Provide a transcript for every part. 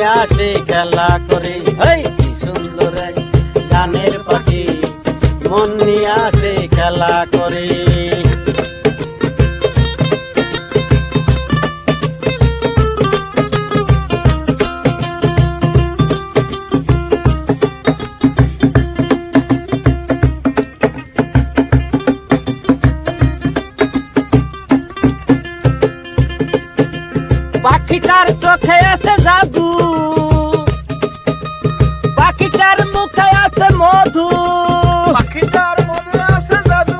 নিয়ে আসে খেলা করে। এই কি সুন্দর এক গানের পাখি মন নিয়ে আসে খেলা করে। পাখিটার চোখে আছে জাদু, পাখিটার মুখে আছে মধু, পাখিটার মনে আছে জাদু,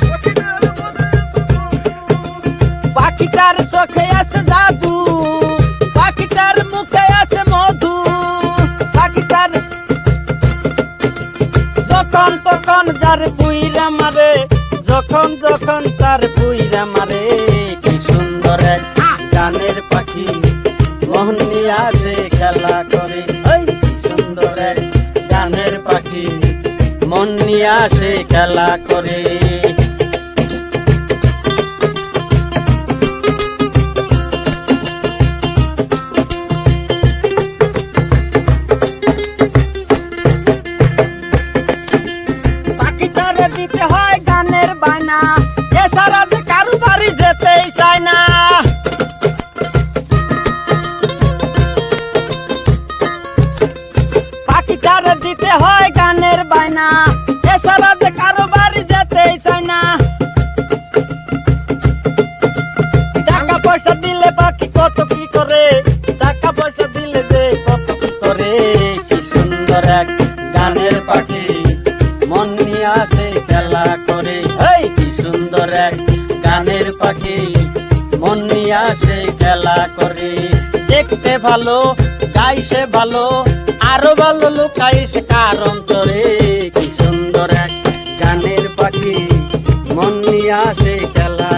পাখিটার মনে আছে জাদু। পাখিটার চোখে আছে জাদু, পাখিটার মুখে আছে মধু, পাখিটার যখন তখন যার পুইরা মারে, যখন যখন তার পুইরা মারে। কি সুন্দর এক গানের পাখি মন নিয়ে আসে খেলা করে। এই কি সুন্দর এক গানের পাখি মন নিয়ে আসে খেলা করে। পাখিটারে দিতে হয় গানের বায়না, এছাড়া যে কারু বাড়ি যেতেই চায় না। পাখিটারে দিতে হয় গানের বায়না, এছাড়া যে কারো বাড়ি যেতেই চায় না। টাকা পয়সা দিলে পাখি কত কি করে, টাকা পয়সা দিলে যে কত কি করে। কি সুন্দর এক গানের পাখি মন নিয়ে আসে খেলা করে। এই কি সুন্দর এক গানের পাখি মন নিয়ে আসে খেলা করে। দেখতে ভালো গাইছে ভালো, আরো ভালো লুকাইছে কার অন্তরে। কি সুন্দর এক গানের পাখি মন নিয়ে আসে খেলা